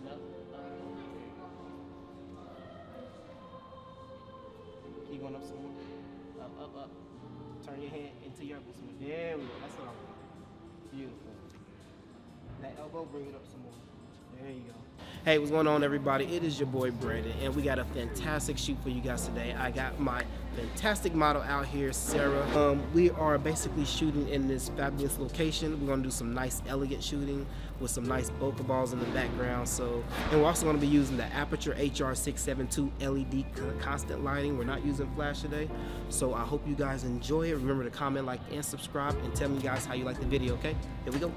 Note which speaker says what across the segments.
Speaker 1: up. Keep going up some more. Up. Turn your head into your elbow some more. There we go. That's what I want. Beautiful. That elbow, bring it up some more. There you go. Hey, what's going on, everybody? It is your boy Brandon, and we got a fantastic shoot for you guys today. I got my fantastic model out here, Sarah. We are basically shooting in this fabulous location. We're gonna do some nice, elegant shooting with some nice bokeh balls in the background. And we're also gonna be using the Aputure HR672 LED constant lighting. We're not using flash today, so I hope you guys enjoy it. Remember to comment, like, and subscribe, and tell me guys how you like the video. Okay, here we go.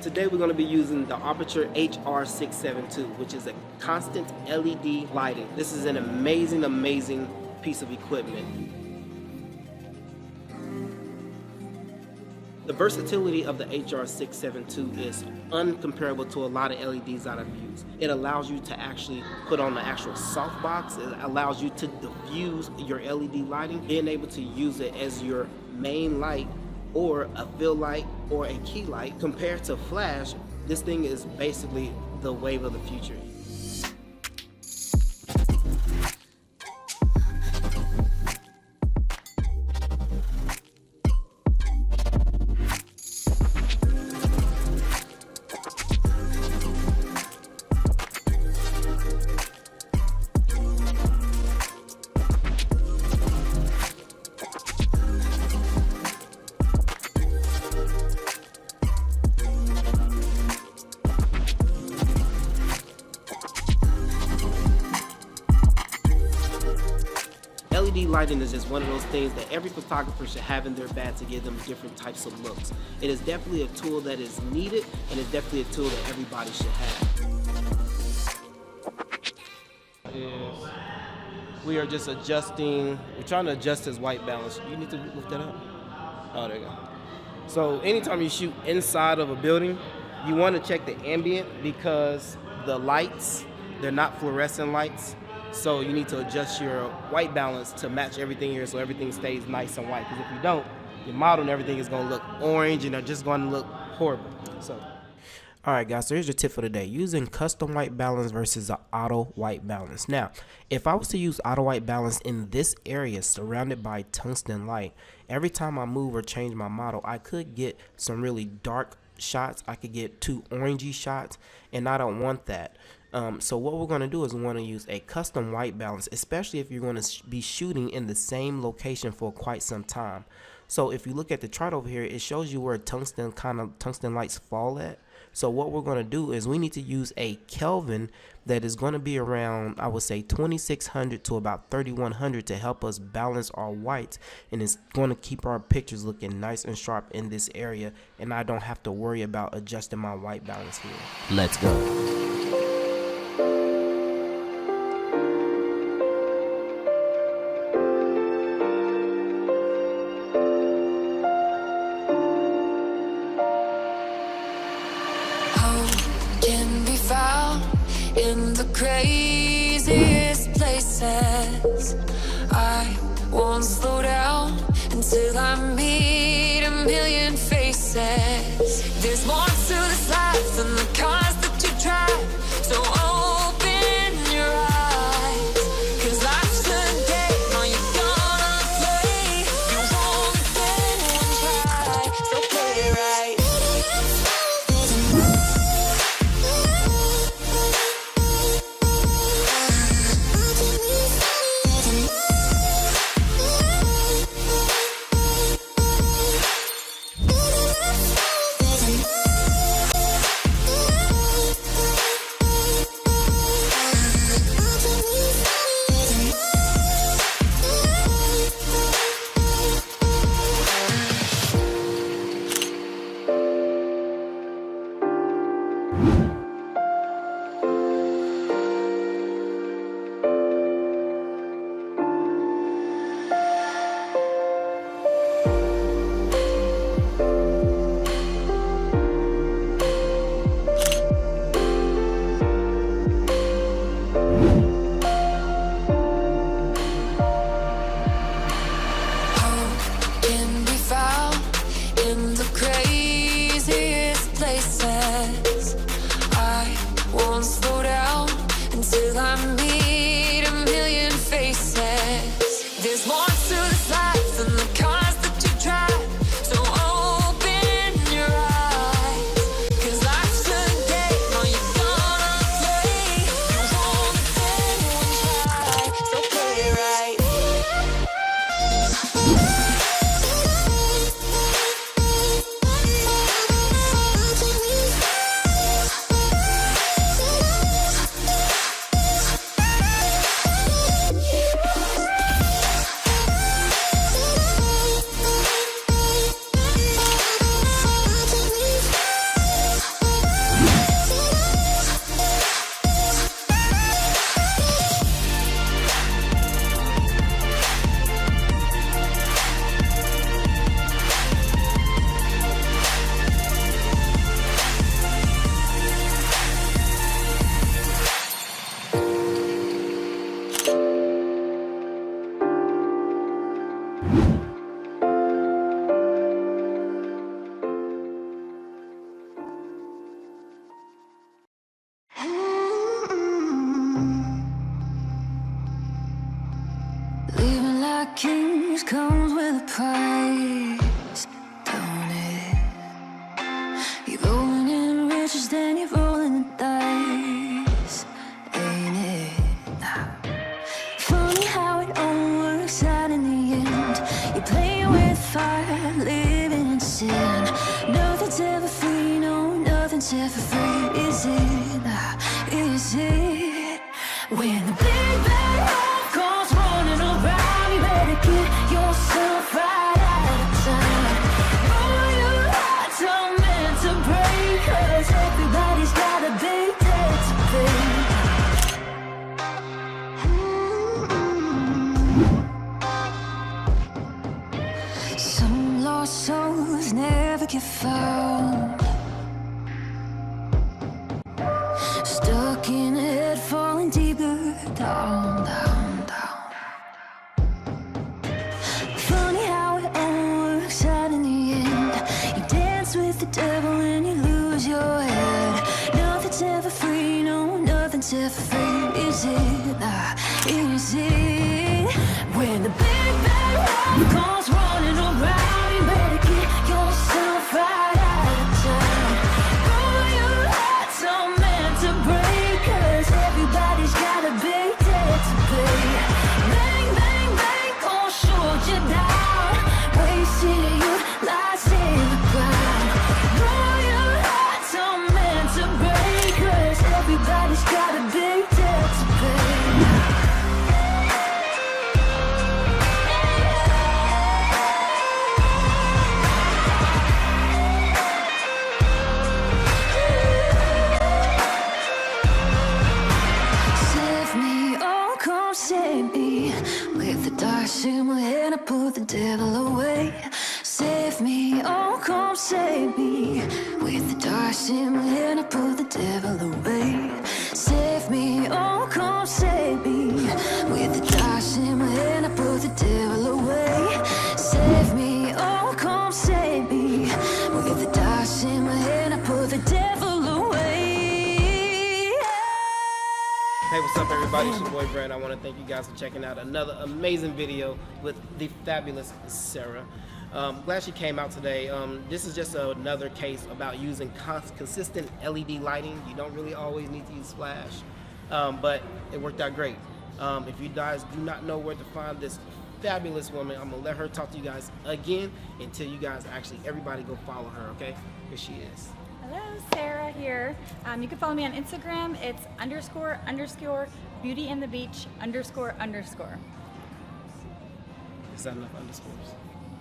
Speaker 1: Today we're going to be using the Aputure HR672, which is a constant LED lighting. This is an amazing piece of equipment. The versatility of the HR672 is uncomparable to a lot of LEDs that I've used. It allows you to actually put on the actual softbox. It allows you to diffuse your LED lighting, being able to use it as your main light or a fill light or a key light. Compared to flash, this thing is basically the wave of the future. LED lighting is just one of those things that every photographer should have in their bag to give them different types of looks. It is definitely a tool that is needed, and it's definitely a tool that everybody should have. We are just adjusting, we're trying to adjust his white balance. You need to lift that up. Oh, there you go. So anytime you shoot inside of a building, you want to check the ambient because the lights, they're not fluorescent lights. So you need to adjust your white balance to match everything here so everything stays nice and white. Because if you don't, your model and everything is going to look orange and they're just going to look horrible. So, all right, guys, so here's your tip for the day. Using custom white balance versus an auto white balance. Now, if I was to use auto white balance in this area surrounded by tungsten light, every time I move or change my model, I could get some really dark shots. I could get too orangey shots, and I don't want that. So what we're going to do is we want to use a custom white balance, especially if you're going to be shooting in the same location for quite some time. So if you look at the chart over here, it shows you where tungsten lights fall at. So what we're going to do is we need to use a Kelvin that is going to be around, I would say, 2600 to about 3100 to help us balance our whites, and it's going to keep our pictures looking nice and sharp in this area, and I don't have to worry about adjusting my white balance here. Let's go.
Speaker 2: In the craziest places, I won't slow down until I meet a million faces. There's more to this life than the cars that you drive, so open your eyes, 'cause life's a game, are you gonna play? You won't then try, so play it right. Living like kings comes with a price, don't it? You're rolling in riches, then you're rolling the dice, ain't it? Funny how it all works out in the end. You're playing with fire, living in sin. Nothing's ever free, no, nothing's ever free, is it? Is it? When the big bad wolf comes running around, you better get yourself right out of time. All your hearts are meant to break, 'cause everybody's got a big debt to pay. Some lost souls never get found, stuck in a head, falling deeper down, down, down. Funny how it all works out in the end. You dance with the devil and you lose your head. Nothing's ever free, no, nothing's ever free, is it? Is it? When the big bad wolf comes running around, you better get yourself right out of time. All your hearts are meant to break, 'cause everybody's got a big debt to pay. Bang, bang, bang, gon' shoot you down. Wasted youth lies in the ground. All your hearts are meant to break, 'cause everybody's got a big debt to pay. Save me, oh come save me. With the dark in my head, I put the devil away. Save me, oh come save me. With the dark in my head, I put the devil away. Save me, oh come save me. With the dark in my head, I put the devil away. Save me, oh come save me. With the dark in my head, I put the devil away.
Speaker 1: Hey, what's up, everybody? It's your boy Brad. I want to thank you guys for checking out another amazing video with the fabulous Sarah. Glad she came out today. This is just another case about using consistent LED lighting. You don't really always need to use flash, but it worked out great. If you guys do not know where to find this fabulous woman, I'm gonna let her talk to you guys again until you guys actually, everybody go follow her, okay? Here she is.
Speaker 3: Hello, Sarah here. You can follow me on Instagram. It's __ beauty in the beach __.
Speaker 1: Is that enough underscores?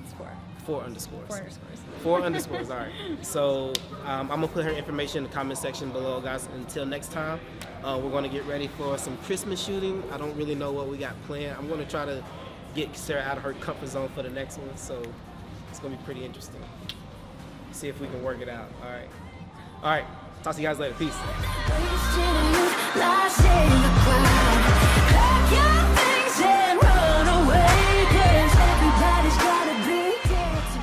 Speaker 3: It's 4.
Speaker 1: 4 underscores.
Speaker 3: 4 underscores.
Speaker 1: 4 underscores, all right. So I'm gonna put her information in the comment section below, guys. Until next time, we're gonna get ready for some Christmas shooting. I don't really know what we got planned. I'm gonna try to get Sarah out of her comfort zone for the next one, so it's gonna be pretty interesting. See if we can work it out. All right. Talk to you guys later. Peace.
Speaker 2: Wasted youth lies in the ground.